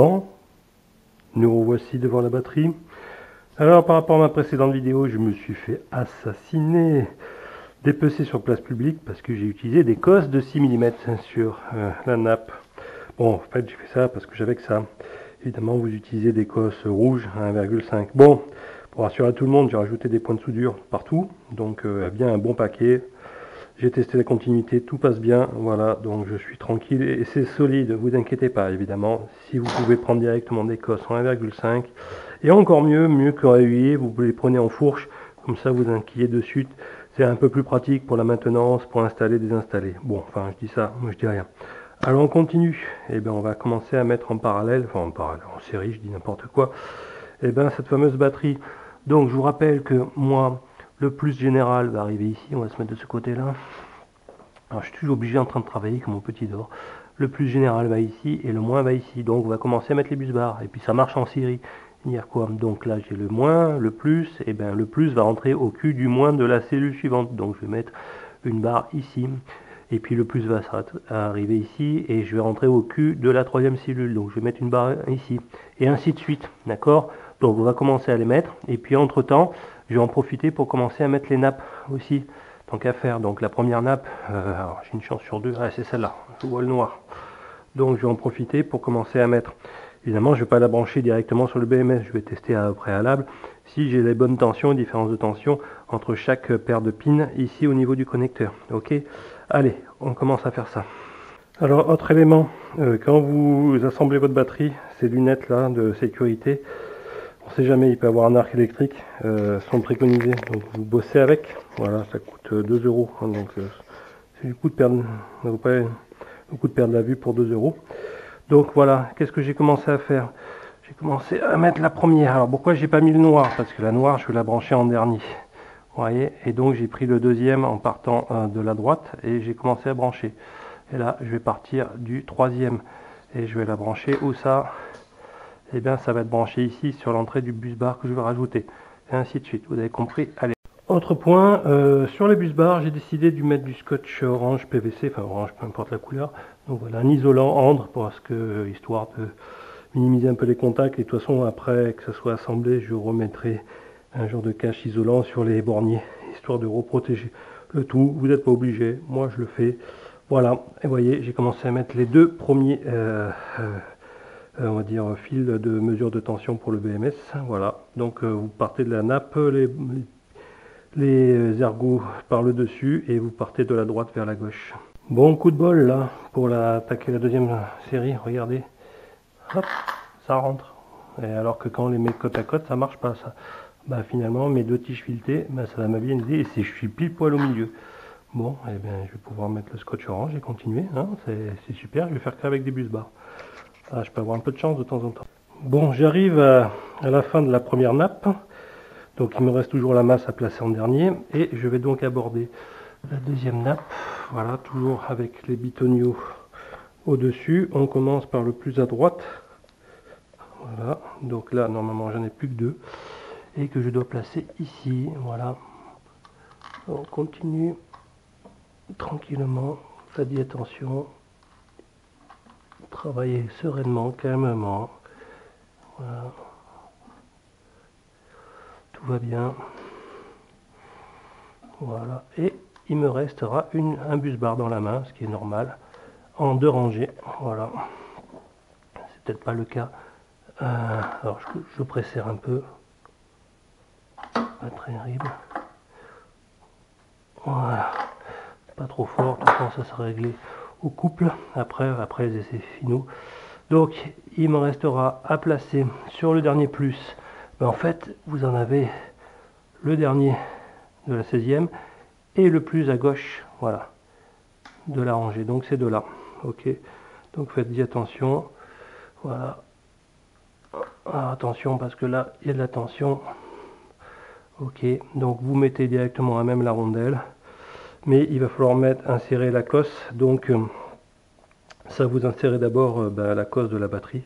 Bon, nous revoici devant la batterie. Alors par rapport à ma précédente vidéo, je me suis fait assassiner, dépecer sur place publique parce que j'ai utilisé des cosses de 6 mm sur la nappe. Bon, en fait j'ai fait ça parce que j'avais que ça. Évidemment vous utilisez des cosses rouges à 1,5. Bon, pour rassurer tout le monde, j'ai rajouté des points de soudure partout, donc bien un bon paquet. J'ai testé la continuité, tout passe bien, voilà, donc je suis tranquille et c'est solide, vous inquiétez pas, évidemment. Si vous pouvez prendre directement des cosses en 1,5, et encore mieux que régulier, vous les prenez en fourche, comme ça vous inquiétez de suite. C'est un peu plus pratique pour la maintenance, pour installer, désinstaller. Bon, enfin je dis ça, moi je dis rien. Alors on continue, et bien on va commencer à mettre en parallèle, enfin en parallèle, en série, je dis n'importe quoi, et bien cette fameuse batterie. Donc je vous rappelle que moi, le plus général va arriver ici, on va se mettre de ce côté-là. Alors je suis toujours obligé en train de travailler comme mon petit dehors. Le plus général va ici et le moins va ici. Donc on va commencer à mettre les bus bars. Et puis ça marche en série. Dire quoi? Donc là j'ai le moins, le plus, et bien le plus va rentrer au cul du moins de la cellule suivante. Donc je vais mettre une barre ici. Et puis le plus va arriver ici et je vais rentrer au cul de la troisième cellule. Donc je vais mettre une barre ici. Et ainsi de suite. D'accord? Donc on va commencer à les mettre. Et puis entre temps, je vais en profiter pour commencer à mettre les nappes aussi. Tant qu'à faire. Donc la première nappe, alors j'ai une chance sur deux, c'est celle-là, je vois le noir. Donc je vais en profiter pour commencer à mettre. Évidemment, je ne vais pas la brancher directement sur le BMS, je vais tester au préalable si j'ai les bonnes tensions, différences de tension entre chaque paire de pins ici au niveau du connecteur. Ok, allez, on commence à faire ça. Alors, autre élément, quand vous assemblez votre batterie, ces lunettes là de sécurité, on ne sait jamais, il peut y avoir un arc électrique, sont préconisés, donc vous bossez avec, voilà, ça coûte 2 euros, hein, donc c'est du coup de perdre, ça vaut pas beaucoup de perdre la vue pour 2 euros. Donc voilà, qu'est-ce que j'ai commencé à faire? J'ai commencé à mettre la première. Alors pourquoi j'ai pas mis le noir? Parce que la noire, je vais la brancher en dernier, vous voyez, et donc j'ai pris le deuxième en partant de la droite, et j'ai commencé à brancher. Et là, je vais partir du troisième, et je vais la brancher où ça? Et bien ça va être branché ici sur l'entrée du bus bar que je vais rajouter, et ainsi de suite, vous avez compris. Allez. Autre point, sur les bus bars, j'ai décidé de mettre du scotch orange PVC, enfin orange, peu importe la couleur. Donc voilà, un isolant Andre, parce que histoire de minimiser un peu les contacts, et de toute façon après que ça soit assemblé, je remettrai un genre de cache isolant sur les borniers, histoire de reprotéger le tout. Vous n'êtes pas obligé, moi je le fais. Voilà, et vous voyez, j'ai commencé à mettre les deux premiers on va dire fil de mesure de tension pour le BMS. Voilà, donc vous partez de la nappe, les ergots par le dessus et vous partez de la droite vers la gauche. Bon coup de bol là pour attaquer la deuxième série, regardez, hop, ça rentre. Et alors que quand on les met côte à côte, ça marche pas ça. Bah finalement mes deux tiges filetées, bah, ça m'a bien aidé et je suis pile poil au milieu. Bon, et bien je vais pouvoir mettre le scotch orange et continuer, hein, c'est super, je vais faire qu'avec des bus bars. Ah, je peux avoir un peu de chance de temps en temps. Bon, j'arrive à la fin de la première nappe. Donc il me reste toujours la masse à placer en dernier. Et je vais donc aborder la deuxième nappe. Voilà, toujours avec les bitonniaux au-dessus. On commence par le plus à droite. Voilà, donc là, normalement, j'en ai plus que deux. Et que je dois placer ici. Voilà. On continue tranquillement. Faites attention. Travailler sereinement, calmement. Voilà. Tout va bien. Voilà. Et il me restera un bus bar dans la main, ce qui est normal, en deux rangées. Voilà. C'est peut-être pas le cas. Alors je presserre un peu. Pas très terrible. Voilà. Pas trop fort. De toute façon, ça sera réglé au couple. Après les essais finaux. Donc il me restera à placer sur le dernier plus. Mais en fait, vous en avez le dernier de la 16e et le plus à gauche, voilà, de la rangée. Donc ces deux là, ok. Donc faites-y attention, voilà. Alors, attention parce que là il y a de la tension. Ok, donc vous mettez directement à même la rondelle, mais il va falloir insérer la cosse. Donc ça vous insérez d'abord la cosse de la batterie,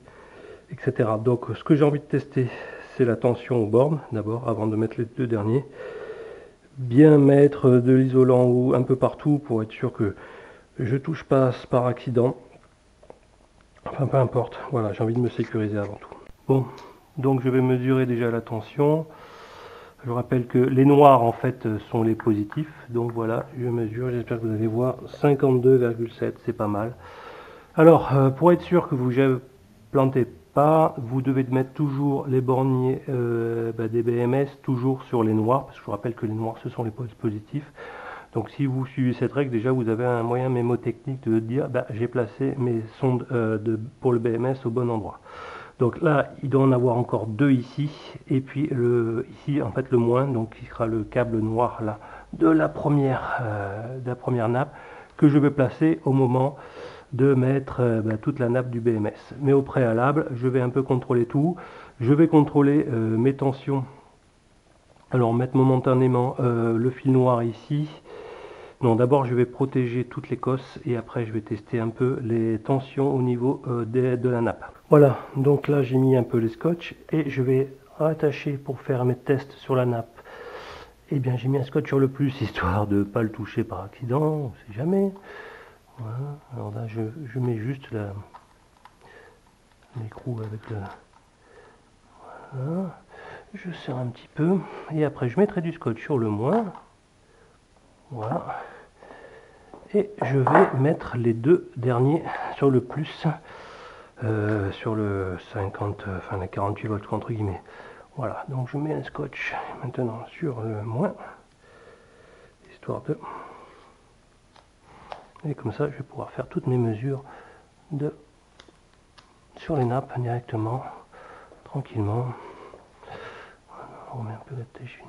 etc. Donc ce que j'ai envie de tester, c'est la tension aux bornes d'abord, avant de mettre les deux derniers. Bien mettre de l'isolant un peu partout pour être sûr que je touche pas par accident. Enfin, peu importe. Voilà, j'ai envie de me sécuriser avant tout. Bon, donc je vais mesurer déjà la tension. Je rappelle que les noirs, en fait, sont les positifs. Donc voilà, je mesure. J'espère que vous allez voir. 52,7, c'est pas mal. Alors, pour être sûr que vous ne plantez pas, vous devez mettre toujours les borniers des BMS toujours sur les noirs, parce que je vous rappelle que les noirs, ce sont les positifs. Donc si vous suivez cette règle, déjà vous avez un moyen mémotechnique de dire j'ai placé mes sondes pour le BMS au bon endroit. Donc là, il doit en avoir encore deux ici, et puis ici en fait le moins, donc qui sera le câble noir là de la première nappe que je vais placer au moment de mettre toute la nappe du BMS. Mais au préalable, je vais un peu contrôler tout. Je vais contrôler mes tensions. Alors mettre momentanément le fil noir ici. Non, d'abord je vais protéger toute l'écosse et après je vais tester un peu les tensions au niveau de la nappe. Voilà, donc là j'ai mis un peu les scotch et je vais attacher pour faire mes tests sur la nappe. Eh bien j'ai mis un scotch sur le plus histoire de ne pas le toucher par accident, on ne sait jamais. Voilà, alors là je mets juste l'écrou avec le... Voilà, je serre un petit peu et après je mettrai du scotch sur le moins. Voilà. Et je vais mettre les deux derniers sur le plus, sur le 50, enfin la 48 volts entre guillemets. Voilà, donc je mets un scotch maintenant sur le moins, histoire de... Et comme ça, je vais pouvoir faire toutes mes mesures sur les nappes directement, tranquillement. Voilà, on remet un peu la têche.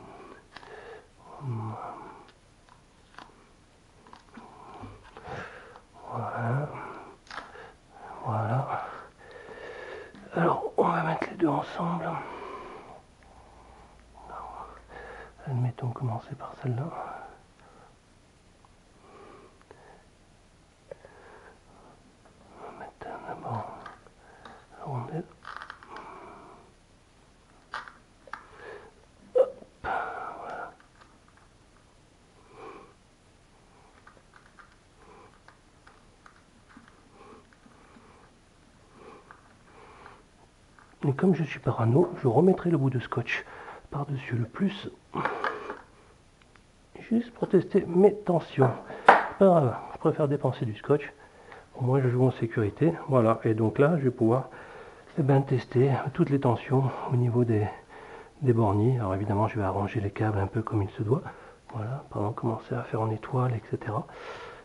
Voilà. Voilà. Alors, on va mettre les deux ensemble. Admettons commencer par celle-là. On va mettre d'abord la rondelle. Hop, voilà. Et comme je suis parano, je remettrai le bout de scotch par-dessus le plus, juste pour tester mes tensions. Pas grave, je préfère dépenser du scotch, au moins je joue en sécurité. Voilà, et donc là, je vais pouvoir tester toutes les tensions au niveau des borniers. Alors évidemment, je vais arranger les câbles un peu comme il se doit. Voilà, pendant commencer à faire en étoile, etc.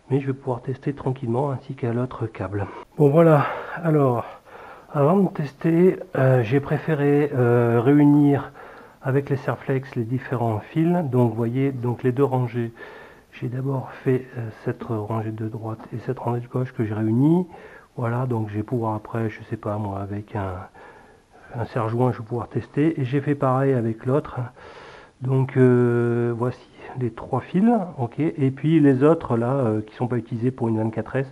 Mais je vais pouvoir tester tranquillement ainsi qu'à l'autre câble. Bon voilà, alors... Avant de tester, j'ai préféré réunir avec les Serflex les différents fils. Donc vous voyez, donc les deux rangées, j'ai d'abord fait cette rangée de droite et cette rangée de gauche que j'ai réunie. Voilà, donc je vais pouvoir après, je sais pas moi, avec un serre-joint, je vais pouvoir tester. Et j'ai fait pareil avec l'autre. Donc voici les trois fils, ok. Et puis les autres là, qui sont pas utilisés pour une 24S,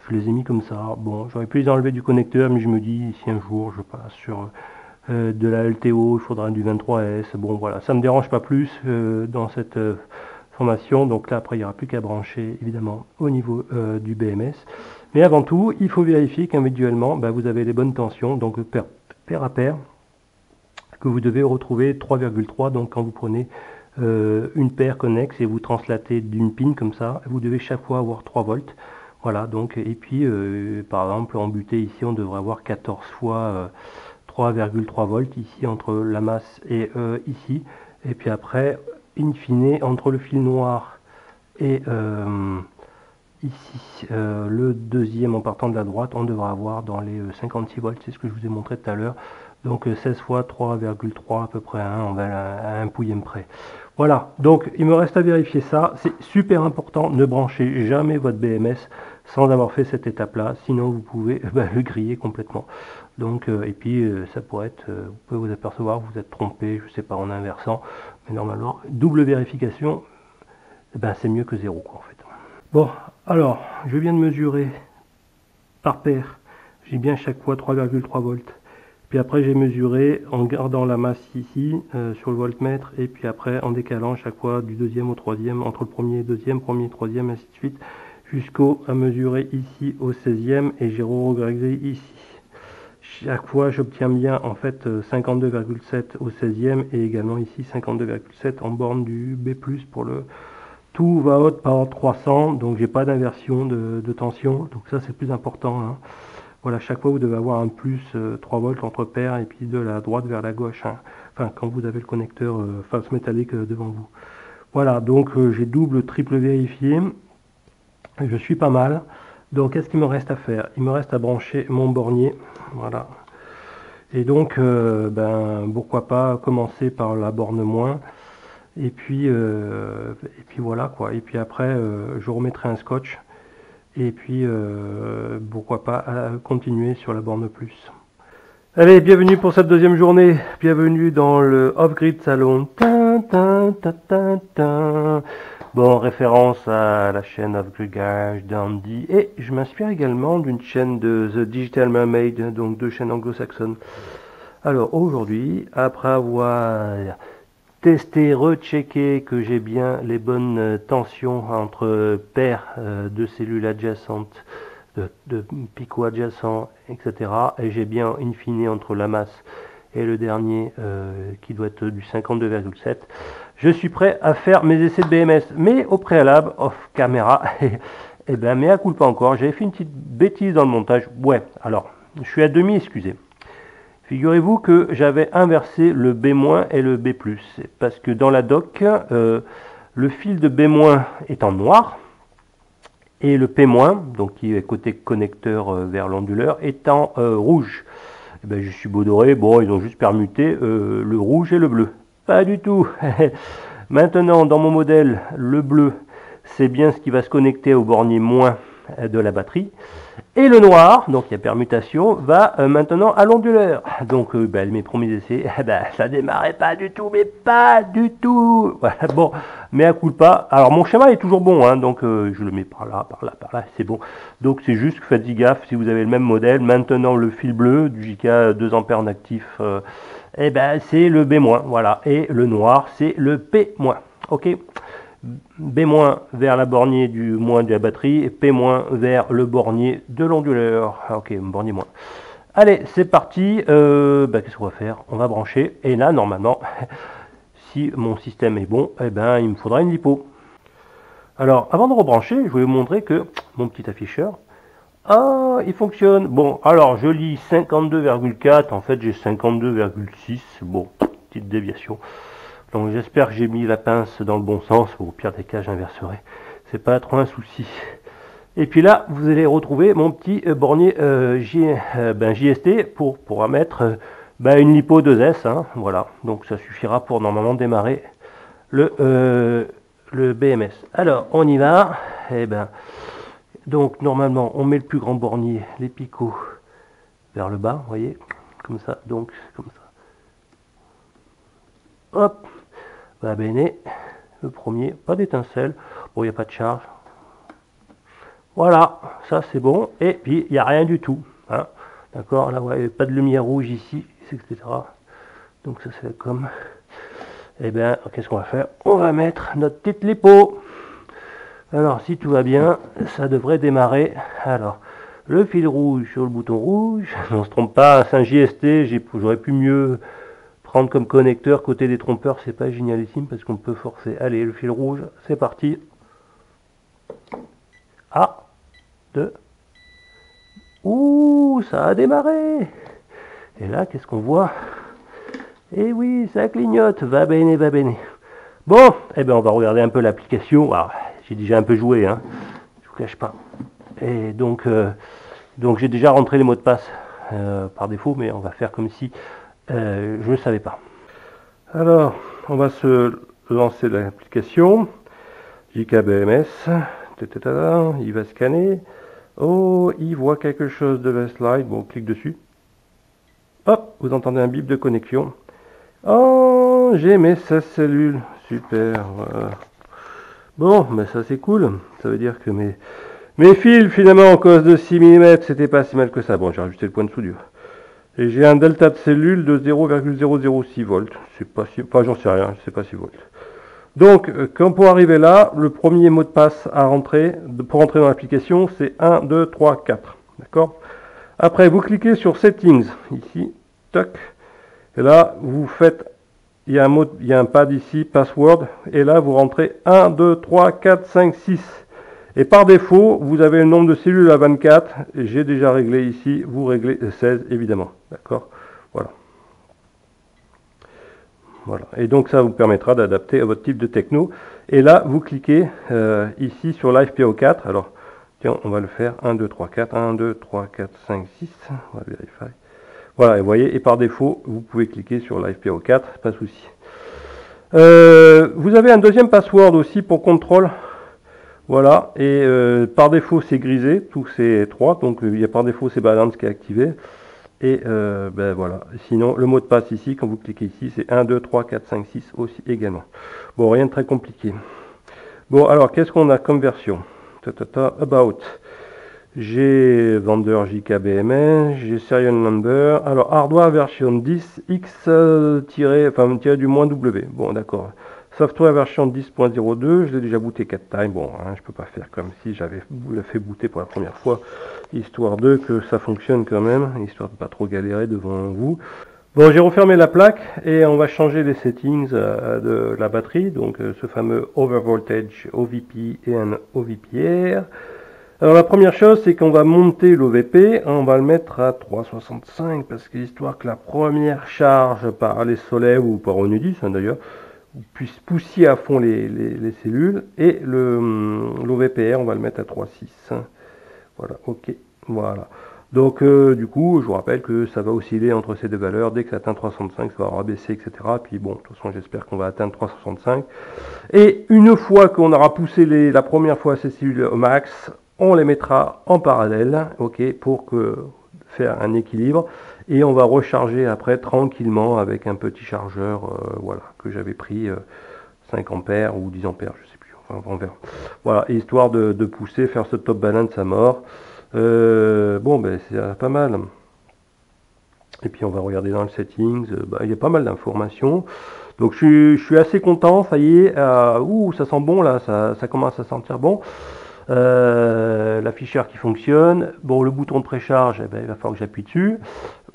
je les ai mis comme ça. Bon, j'aurais pu les enlever du connecteur, mais je me dis, si un jour je passe sur de la LTO, il faudra du 23S. Bon, voilà, ça me dérange pas plus dans cette formation. Donc là, après, il n'y aura plus qu'à brancher, évidemment, au niveau du BMS. Mais avant tout, il faut vérifier qu'individuellement, vous avez les bonnes tensions, donc paire à paire, que vous devez retrouver 3,3. Donc quand vous prenez une paire connexe et vous translatez d'une pin comme ça, vous devez chaque fois avoir 3 volts. Voilà, donc, et puis par exemple en butée ici on devrait avoir 14 fois 3,3 volts ici entre la masse et ici. Et puis après, in fine, entre le fil noir et ici le deuxième en partant de la droite, on devrait avoir dans les 56 volts, c'est ce que je vous ai montré tout à l'heure. Donc 16 fois 3,3 à peu près, on va à un pouillème près. Voilà, donc il me reste à vérifier ça, c'est super important, ne branchez jamais votre BMS sans avoir fait cette étape-là, sinon vous pouvez le griller complètement. Donc, et puis ça pourrait être, vous pouvez vous apercevoir, vous êtes trompé, je sais pas, en inversant, mais normalement, double vérification, c'est mieux que zéro, quoi, en fait. Bon, alors, je viens de mesurer par paire, j'ai bien chaque fois 3,3 volts. Puis après j'ai mesuré en gardant la masse ici sur le voltmètre et puis après en décalant chaque fois du deuxième au troisième, entre le premier et deuxième, premier et troisième, ainsi de suite. à mesurer ici au 16e et j'ai regardé ici. Chaque fois j'obtiens bien en fait 52,7 au 16e et également ici 52,7 en borne du B+, pour le tout va haute par 300, donc j'ai pas d'inversion de tension, donc ça c'est plus important, hein. Voilà, chaque fois vous devez avoir un plus 3 volts entre paires et puis de la droite vers la gauche, hein. Enfin quand vous avez le connecteur face métallique devant vous. Voilà, donc j'ai double, triple vérifié, je suis pas mal. Donc qu'est-ce qu'il me reste à faire? Il me reste à brancher mon bornier, voilà. Et donc pourquoi pas commencer par la borne moins, et puis voilà quoi. Et puis après je remettrai un scotch, et puis pourquoi pas continuer sur la borne plus. Allez, bienvenue pour cette deuxième journée, bienvenue dans le Off-Grid Salon. Bon, référence à la chaîne Off-Grid Garage d'Andy, et je m'inspire également d'une chaîne de The Digital Mermaid, donc deux chaînes anglo-saxonnes. Alors aujourd'hui, après avoir testé, rechecké que j'ai bien les bonnes tensions entre paires de cellules adjacentes, de picots adjacents, etc. Et j'ai bien in fine entre la masse et le dernier qui doit être du 52,7. Je suis prêt à faire mes essais de BMS, mais au préalable, off caméra, et ben mais à coup pas encore, j'avais fait une petite bêtise dans le montage. Ouais, alors, je suis à demi excusé. Figurez-vous que j'avais inversé le B- et le B+, parce que dans la doc, le fil de B- est en noir, et le P-, donc qui est côté connecteur vers l'onduleur, est en rouge. Et ben, je suis beau doré, bon, ils ont juste permuté le rouge et le bleu. Pas du tout. Maintenant, dans mon modèle, le bleu, c'est bien ce qui va se connecter au bornier moins de la batterie. Et le noir, donc il y a permutation, va maintenant à l'onduleur. Donc mes premiers essais, ça démarrait pas du tout, mais pas du tout. Voilà, bon, mais à coup de pas. Alors mon schéma est toujours bon, hein, donc je le mets par là, c'est bon. Donc c'est juste que faites-y gaffe si vous avez le même modèle. Maintenant le fil bleu du JK 2 ampères en actif, c'est le B-, voilà. Et le noir, c'est le P-. Ok. B- vers la bornier du moins de la batterie, et P- vers le bornier de l'onduleur. Ok, bornier moins. Allez, c'est parti. Qu'est-ce qu'on va faire? On va brancher. Et là, normalement, si mon système est bon, il me faudra une lipo. Alors, avant de rebrancher, je vais vous montrer que mon petit afficheur, il fonctionne. Bon, alors, je lis 52,4. En fait, j'ai 52,6. Bon, petite déviation. Donc j'espère que j'ai mis la pince dans le bon sens, ou au pire des cas j'inverserai, c'est pas trop un souci. Et puis là vous allez retrouver mon petit bornier JST pour mettre une lipo 2S, hein, voilà, donc ça suffira pour normalement démarrer le BMS. Alors on y va, donc normalement on met le plus grand bornier, les picots vers le bas, vous voyez, comme ça, donc comme ça. Hop, va bene, le premier, pas d'étincelle, bon il n'y a pas de charge. Voilà, ça c'est bon, et puis il n'y a rien du tout, hein. D'accord, là ouais, pas de lumière rouge ici, etc. Donc ça c'est comme, qu'est-ce qu'on va faire? On va mettre notre petite lipo. Alors si tout va bien, ça devrait démarrer. Alors, le fil rouge sur le bouton rouge, on se trompe pas, c'est un JST, j'aurais pu mieux prendre comme connecteur côté des trompeurs, c'est pas génialissime parce qu'on peut forcer. Allez, le fil rouge, c'est parti. 2. Ouh, ça a démarré. Et là, qu'est-ce qu'on voit? Eh oui, ça clignote. Va bene, va bene. Bon, on va regarder un peu l'application. J'ai déjà un peu joué, hein. Je vous cache pas. Et donc j'ai déjà rentré les mots de passe par défaut, mais on va faire comme si je ne savais pas. Alors, on va se lancer l'application. JKBMS. Il va scanner. Oh, il voit quelque chose de la slide. Bon, on clique dessus. Hop, vous entendez un bip de connexion. Oh, j'ai mes 16 cellules. Super. Voilà. Bon, ça c'est cool. Ça veut dire que mes fils, finalement, en cause de 6 mm, c'était pas si mal que ça. Bon, j'ai rajouté le point de soudure. Et j'ai un delta de cellules de 0,006 volts. C'est pas si... Enfin, j'en sais rien, je sais pas si volts. Donc, quand pour arriver là, le premier mot de passe à rentrer, pour rentrer dans l'application, c'est 1, 2, 3, 4. D'accord? Après, vous cliquez sur Settings, ici, toc, et là, vous faites, il y a un pad ici, Password, et là, vous rentrez 1, 2, 3, 4, 5, 6. Et par défaut, vous avez le nombre de cellules à 24, et j'ai déjà réglé ici, vous réglez 16, évidemment. D'accord? Voilà. Voilà. Et donc ça vous permettra d'adapter à votre type de techno. Et là, vous cliquez ici sur Live PO4. Alors, tiens, on va le faire. 1, 2, 3, 4. 1, 2, 3, 4, 5, 6. On va vérifier. Voilà, et vous voyez, et par défaut, vous pouvez cliquer sur Live PO4, pas de souci. Vous avez un deuxième password aussi pour contrôle. Voilà, et par défaut, c'est grisé, tous ces trois. Donc, il y a par défaut, c'est balance qui est activé. Et ben voilà, sinon le mot de passe ici, quand vous cliquez ici, c'est 1, 2, 3, 4, 5, 6 aussi également. Bon, rien de très compliqué. Bon, alors qu'est-ce qu'on a comme version? About. J'ai vendeur JKBMS, j'ai serial number. Alors hardware version 10 X tiré du -W. Bon, d'accord. Software version 10.02, je l'ai déjà booté 4 times. Bon, hein, je peux pas faire comme si j'avais fait booter pour la première fois, histoire de que ça fonctionne quand même, histoire de pas trop galérer devant vous. Bon, j'ai refermé la plaque et on va changer les settings de la batterie, donc ce fameux overvoltage OVP et un OVPR. Alors la première chose, c'est qu'on va monter l'OVP, on va le mettre à 3,65 parce que histoire que la première charge par les soleils ou par Onudis d'ailleurs puisse pousser à fond les cellules, et l'OVPR on va le mettre à 3,6. Voilà, ok, voilà. Donc du coup, je vous rappelle que ça va osciller entre ces deux valeurs. Dès que ça atteint 3,65, ça va rabaisser, etc. Puis bon, de toute façon, j'espère qu'on va atteindre 3,65. Et une fois qu'on aura poussé la première fois ces cellules au max, on les mettra en parallèle, ok, pour faire un équilibre. Et on va recharger après tranquillement avec un petit chargeur, voilà, que j'avais pris 5 ampères ou 10 ampères, je sais plus. Enfin, on verra. Voilà, histoire de pousser, faire ce top balance à mort. Bon, ben c'est pas mal. Et puis on va regarder dans le settings, il y a pas mal d'informations. Donc je suis assez content, ça y est. Ouh, ça sent bon là, ça commence à sentir bon. L'afficheur qui fonctionne. Bon, le bouton de précharge, eh ben, il va falloir que j'appuie dessus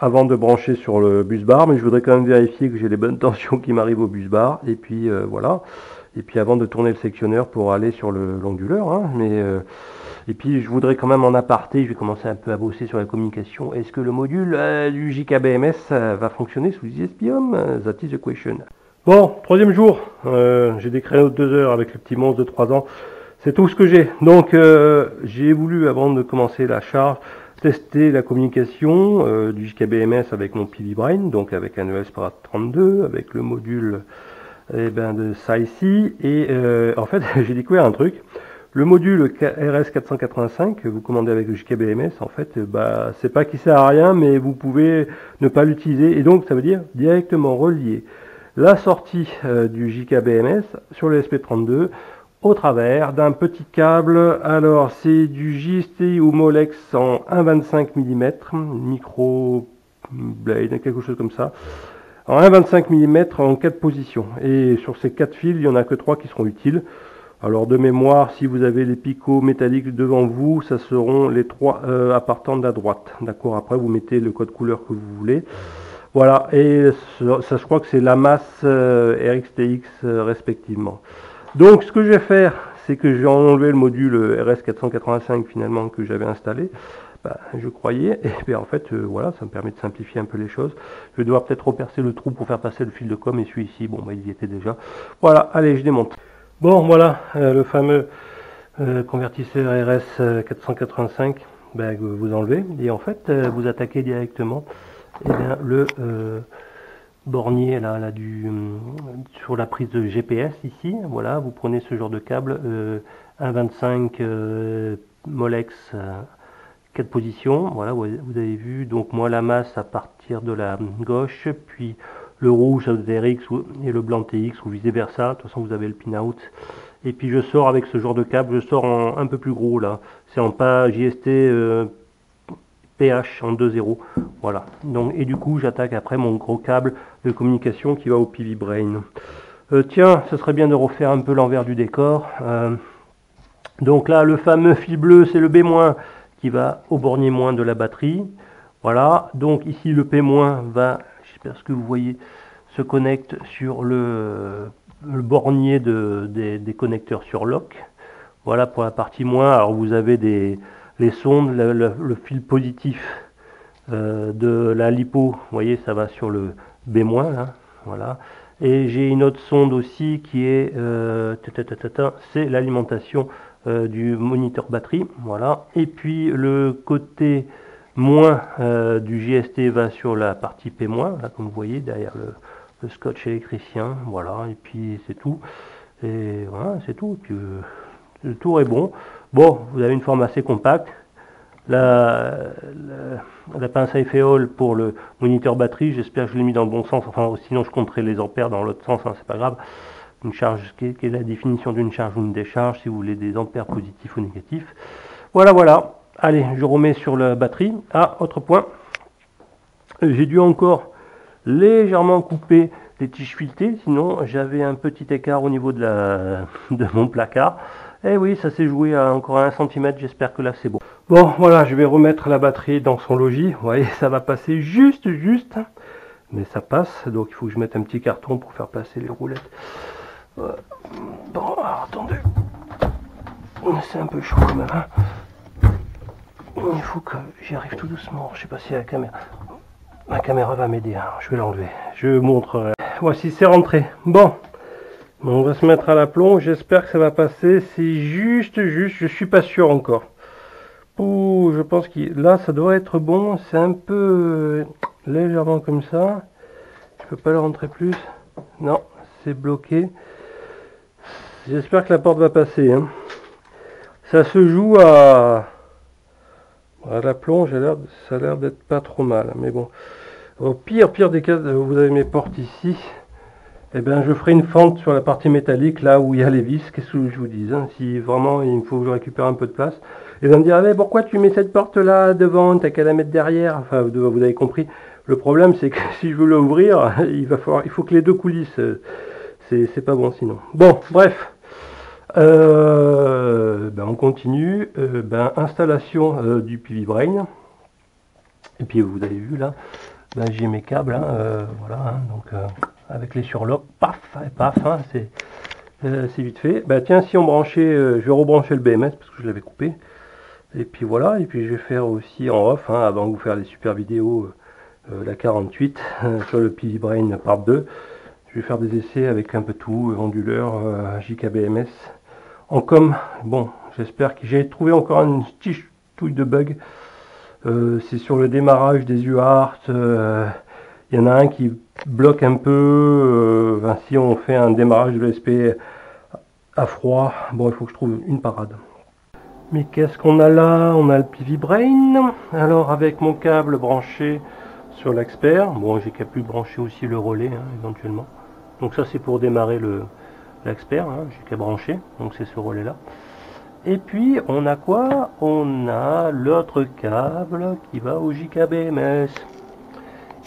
avant de brancher sur le bus bar, mais je voudrais quand même vérifier que j'ai les bonnes tensions qui m'arrivent au bus bar. Et puis voilà. Et puis avant de tourner le sectionneur pour aller sur l'onduleur, hein, et puis je voudrais quand même en aparté, je vais commencer un peu à bosser sur la communication. Est-ce que le module du JKBMS va fonctionner sous ISPium? That is the question. Bon, troisième jour, j'ai des créneaux de 2 heures avec le petit monstre de 3 ans. C'est tout ce que j'ai. Donc j'ai voulu, avant de commencer la charge, tester la communication du JKBMS avec mon PV Brain, donc avec un ESP32, avec le module de ça ici. Et en fait, j'ai découvert un truc. Le module RS485 que vous commandez avec le JKBMS, en fait, c'est pas qu'il sert à rien, mais vous pouvez ne pas l'utiliser. Et donc, ça veut dire directement relier la sortie du JKBMS sur le SP32 au travers d'un petit câble. Alors, c'est du JST ou Molex en 1,25 mm, micro blade, quelque chose comme ça. En 1,25 mm en 4 positions. Et sur ces 4 fils, il n'y en a que 3 qui seront utiles. Alors de mémoire, si vous avez les picots métalliques devant vous, ça seront les 3 à partant de la droite. D'accord. Après, vous mettez le code couleur que vous voulez. Voilà. Et ça, je crois que c'est la masse RXTX respectivement. Donc, ce que je vais faire, c'est que je vais enlever le module RS485 finalement que j'avais installé. Je croyais, et bien en fait, voilà, ça me permet de simplifier un peu les choses. Je vais devoir peut-être repercer le trou pour faire passer le fil de com, et celui-ci, bon, il y était déjà. Voilà, allez, je démonte. Bon, voilà, le fameux convertisseur RS485 que vous enlevez, et en fait, vous attaquez directement le bornier là, sur la prise de GPS ici. Voilà, vous prenez ce genre de câble 1,25 Molex 4 positions. Voilà, vous avez vu. Donc moi la masse à partir de la gauche, puis le rouge ça doit être RX et le blanc TX ou vice versa. De toute façon vous avez le pin-out. Et puis je sors avec ce genre de câble, je sors en un peu plus gros là. C'est en pas JST PH en 2.0. Voilà. Donc, et du coup j'attaque après mon gros câble de communication qui va au PV Brain. Tiens, ce serait bien de refaire un peu l'envers du décor. Donc là, le fameux fil bleu, c'est le B- qui va au bornier moins de la batterie. Voilà, donc ici le P- va, j'espère que vous voyez, se connecte sur le bornier des connecteurs sur lock. Voilà pour la partie moins. Alors vous avez les sondes, le fil positif de la lipo, vous voyez, ça va sur le B-, là, voilà. Et j'ai une autre sonde aussi qui est, c'est l'alimentation du moniteur batterie, voilà. Et puis le côté moins du GST va sur la partie P-, là, comme vous voyez, derrière le scotch électricien, voilà. Et puis c'est tout. Et voilà, c'est tout. Et puis, le tour est bon. Bon, vous avez une forme assez compacte. La pince à effet Hall pour le moniteur batterie, j'espère que je l'ai mis dans le bon sens. Enfin, sinon je compterai les ampères dans l'autre sens, hein, c'est pas grave. Une charge, quelle est la définition d'une charge ou une décharge, si vous voulez des ampères positifs ou négatifs. Voilà, voilà. Allez, je remets sur la batterie. Ah, autre point. J'ai dû encore légèrement couper les tiges filetées, sinon j'avais un petit écart au niveau de mon placard. Et oui, ça s'est joué à encore 1 cm, j'espère que là c'est bon. Bon, voilà, je vais remettre la batterie dans son logis. Vous voyez, ça va passer juste, mais ça passe, donc il faut que je mette un petit carton pour faire passer les roulettes. Bon, alors, attendez, c'est un peu chaud quand même, hein. Il faut que j'y arrive tout doucement. Je sais pas si la caméra va m'aider, hein. Je vais l'enlever, je montrerai. Voici, c'est rentré. Bon, on va se mettre à l'aplomb, j'espère que ça va passer. C'est juste, je suis pas sûr encore. Ouh, je pense que là ça doit être bon. C'est un peu légèrement comme ça. Je peux pas le rentrer plus. Non, c'est bloqué. J'espère que la porte va passer, hein. Ça se joue à l'aplomb. Ça a l'air d'être pas trop mal, mais bon. Au pire des cas, vous avez mes portes ici. Eh bien, je ferai une fente sur la partie métallique, là où il y a les vis. Qu'est-ce que je vous dis, hein, si vraiment il me faut que je récupère un peu de place. Et vous allez me dire, ah, mais pourquoi tu mets cette porte-là devant, t'as qu'à la mettre derrière. Enfin, vous avez compris. Le problème, c'est que si je veux l'ouvrir, il faut que les deux coulissent. C'est pas bon sinon. Bon, bref. On continue. Installation du PV Brain. Et puis, vous avez vu là. J'ai mes câbles, hein, voilà, hein, donc avec les surlocks, paf, et paf, hein, c'est vite fait. Tiens, si on branchait, je vais rebrancher le BMS parce que je l'avais coupé. Et puis voilà, et puis je vais faire aussi en off, hein, avant de vous faire des super vidéos, la 48 sur le PV Brain part 2. Je vais faire des essais avec un peu tout, onduleur, JKBMS. En com, bon, j'espère que j'ai trouvé encore une petite touille de bug. C'est sur le démarrage des UART. Il y en a un qui bloque un peu. Si on fait un démarrage de l'ESP à froid, bon, il faut que je trouve une parade. Mais qu'est-ce qu'on a là? On a le PV Brain. Alors, avec mon câble branché sur l'Expert, bon, j'ai qu'à plus brancher aussi le relais, hein, éventuellement. Donc ça, c'est pour démarrer l'Expert, hein, j'ai qu'à brancher. Donc c'est ce relais là. Et puis, on a quoi? On a l'autre câble qui va au JKBMS.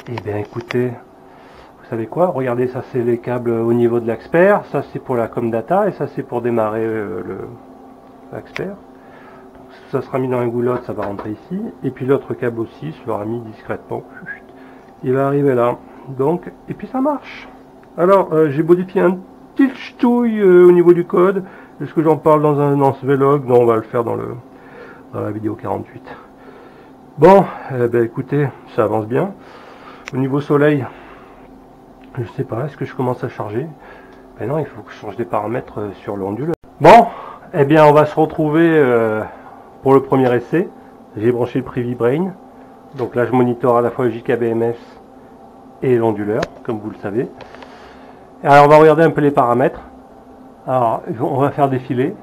Eh bien, écoutez, vous savez quoi? Regardez, ça c'est les câbles au niveau de l'Expert. Ça c'est pour la Comdata et ça c'est pour démarrer l'Expert. Ça sera mis dans un goulotte, ça va rentrer ici. Et puis l'autre câble aussi sera mis discrètement. Il va arriver là. Donc, et puis ça marche. Alors, j'ai modifié un petit ch'touille au niveau du code. Est-ce que j'en parle dans ce vlog? Non, on va le faire dans la vidéo 48. Bon, écoutez, ça avance bien. Au niveau soleil, je sais pas, est-ce que je commence à charger? Ben non, il faut que je change des paramètres sur l'onduleur. Bon, eh bien, on va se retrouver pour le premier essai. J'ai branché le PV Brain. Donc là, je monitore à la fois le JKBMS et l'onduleur, comme vous le savez. Alors, on va regarder un peu les paramètres. Alors, on va faire défiler.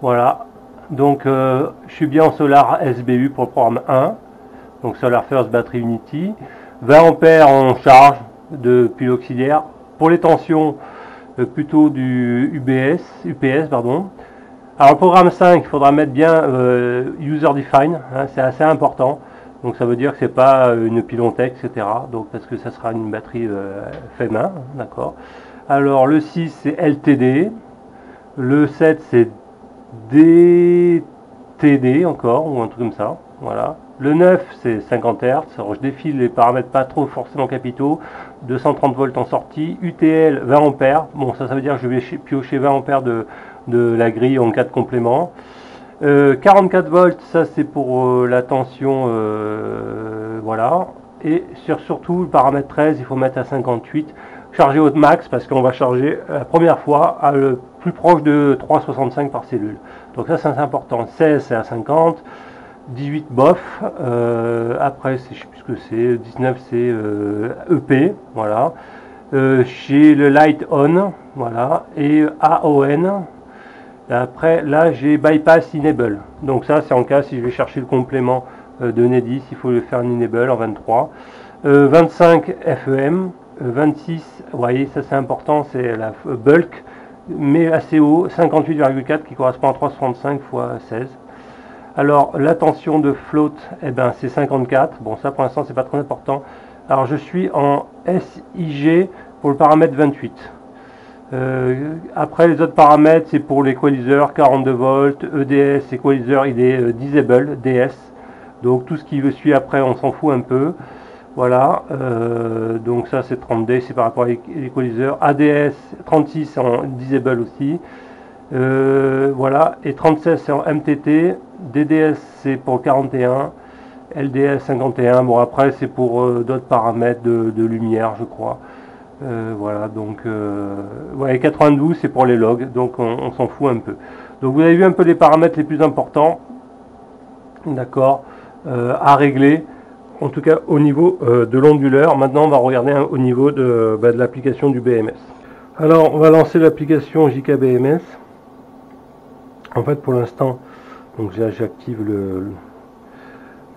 Voilà. Donc, je suis bien en Solar SBU pour le programme 1. Donc, Solar First Battery Unity. 20 ampères en charge depuis l'auxiliaire. Pour les tensions, plutôt du UPS, pardon. Alors, le programme 5, il faudra mettre bien User Define. Hein, c'est assez important. Donc, ça veut dire que c'est pas une Pilontech, etc. Donc, parce que ça sera une batterie fait main, d'accord. Alors le 6 c'est LTD, le 7 c'est DTD encore, ou un truc comme ça, voilà. Le 9 c'est 50 Hz, alors je défile les paramètres pas trop forcément capitaux, 230 volts en sortie, UTL 20 ampères, bon ça veut dire que je vais piocher 20 ampères de la grille en cas de complément. 44 volts, ça c'est pour la tension, voilà. Et surtout le paramètre 13, il faut mettre à 58, charger au max parce qu'on va charger la première fois à le plus proche de 3,65 par cellule. Donc ça c'est important. 16 c'est à 50, 18 bof, après je sais plus ce que c'est, 19 c'est EP, voilà. J'ai le light on, voilà, et AON. Après là j'ai bypass enable, donc ça c'est en cas si je vais chercher le complément de Nedis, il faut le faire en enable en 23. 25 FEM, 26, vous voyez ça c'est important, c'est la bulk, mais assez haut, 58,4 qui correspond à 365 x 16. Alors la tension de float, eh ben, c'est 54, bon ça pour l'instant c'est pas très important. Alors je suis en SIG pour le paramètre 28. Après les autres paramètres c'est pour l'équaliseur 42 volts, EDS équaliseur il est disable DS, donc tout ce qui suit après on s'en fout un peu, voilà. Donc ça c'est 30D, c'est par rapport à l'équaliseur, ADS 36 en disable aussi, voilà, et 36 c'est en MTT, DDS c'est pour 41, LDS 51, bon après c'est pour d'autres paramètres de lumière je crois. Voilà, donc ouais, 92 c'est pour les logs, donc on s'en fout un peu. Donc vous avez vu un peu les paramètres les plus importants, d'accord, à régler, en tout cas au niveau de l'onduleur. Maintenant on va regarder au niveau de l'application du BMS. Alors on va lancer l'application JKBMS. En fait pour l'instant, donc j'active le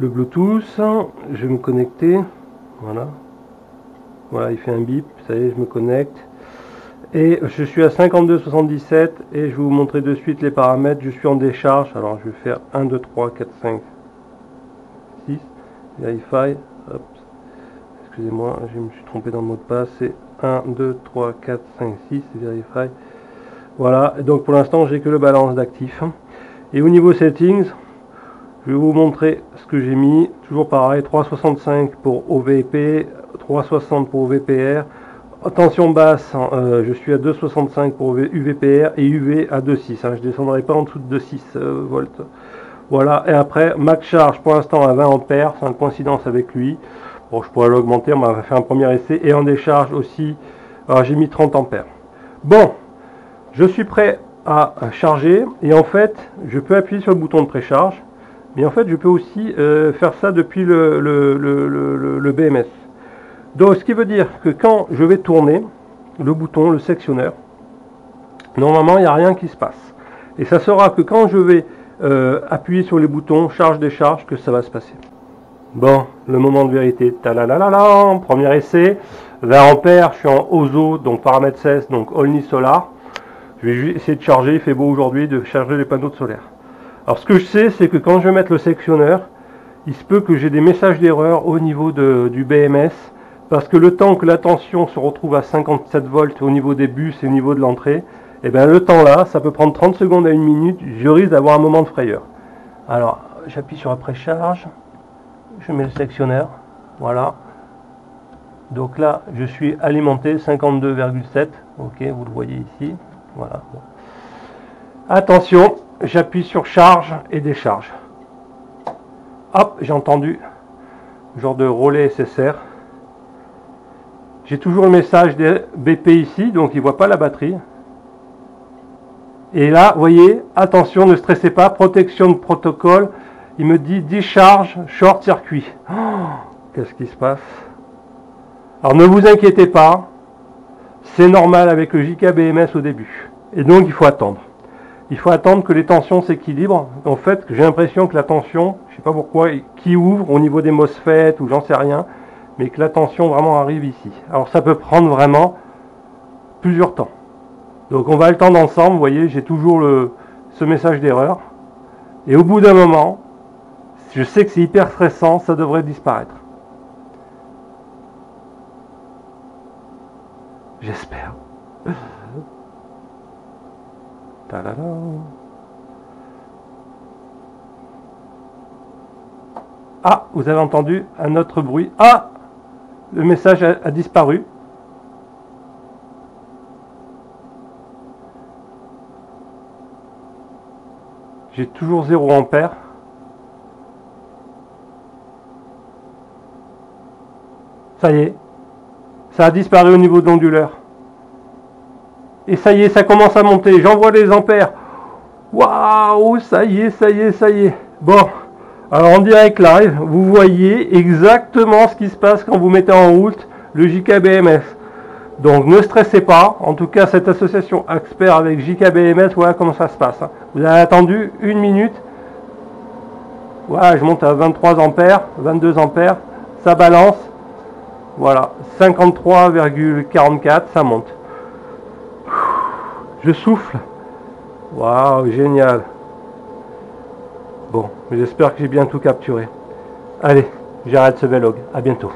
Bluetooth, je vais me connecter, voilà. Voilà, il fait un bip, ça y est, je me connecte. Et je suis à 52,77 et je vais vous montrer de suite les paramètres. Je suis en décharge, alors je vais faire 1, 2, 3, 4, 5, 6, Verify. Hop. Excusez-moi, je me suis trompé dans le mot de passe. C'est 1, 2, 3, 4, 5, 6, Verify. Voilà, donc pour l'instant, j'ai que le balance d'actifs. Et au niveau settings, je vais vous montrer ce que j'ai mis. Toujours pareil, 365 pour OVP, 360 pour VPR. Tension basse, je suis à 2,65 pour UVPR et UV à 2,6. Hein, je ne descendrai pas en dessous de 2,6 volts. Voilà, et après, max charge pour l'instant à 20 ampères, c'est en coïncidence avec lui. Bon, je pourrais l'augmenter, on va faire un premier essai. Et en décharge aussi, alors j'ai mis 30 ampères. Bon, je suis prêt à charger. Et en fait, je peux appuyer sur le bouton de précharge. Mais en fait, je peux aussi faire ça depuis le BMS. Donc, ce qui veut dire que quand je vais tourner le bouton, le sectionneur, normalement, il n'y a rien qui se passe. Et ça sera que quand je vais appuyer sur les boutons, charge-décharge, que ça va se passer. Bon, le moment de vérité. Talalalala, premier essai. 20 ampères, je suis en OZO, donc paramètre 16, donc Only Solar. Je vais essayer de charger, il fait beau aujourd'hui, de charger les panneaux solaires. Alors, ce que je sais, c'est que quand je vais mettre le sectionneur, il se peut que j'ai des messages d'erreur au niveau du BMS. Parce que le temps que la tension se retrouve à 57 volts au niveau des bus et au niveau de l'entrée, et bien le temps là, ça peut prendre 30 secondes à 1 minute, je risque d'avoir un moment de frayeur. Alors, j'appuie sur la précharge, je mets le sectionneur, voilà. Donc là, je suis alimenté 52,7, ok, vous le voyez ici, voilà. Bon. Attention, j'appuie sur charge et décharge. Hop, j'ai entendu, genre de relais SSR. J'ai toujours le message des BP ici, donc il ne voit pas la batterie. Et là, vous voyez, attention, ne stressez pas, protection de protocole. Il me dit décharge, short circuit. Oh, qu'est-ce qui se passe? Alors ne vous inquiétez pas, c'est normal avec le JKBMS au début. Et donc il faut attendre. Il faut attendre que les tensions s'équilibrent. En fait, j'ai l'impression que la tension, je ne sais pas pourquoi, qui ouvre au niveau des MOSFET ou j'en sais rien, mais que la tension vraiment arrive ici. Alors ça peut prendre vraiment plusieurs temps. Donc on va le temps ensemble, vous voyez, j'ai toujours ce message d'erreur. Et au bout d'un moment, je sais que c'est hyper stressant, ça devrait disparaître. J'espère. Ta-da-da. Ah, vous avez entendu un autre bruit. Ah, le message a disparu. J'ai toujours 0 ampère. Ça y est, ça a disparu au niveau de l'onduleur. Et ça y est, ça commence à monter. J'envoie les ampères. Waouh, ça y est, ça y est, ça y est. Bon, alors en direct live, vous voyez exactement ce qui se passe quand vous mettez en route le JKBMS. Donc ne stressez pas. En tout cas, cette association expert avec JKBMS, voilà comment ça se passe. Vous avez attendu 1 minute. Voilà, je monte à 23 ampères, 22 ampères. Ça balance. Voilà, 53,44, ça monte. Je souffle. Waouh, génial. Bon, j'espère que j'ai bien tout capturé. Allez, j'arrête ce vlog. À bientôt.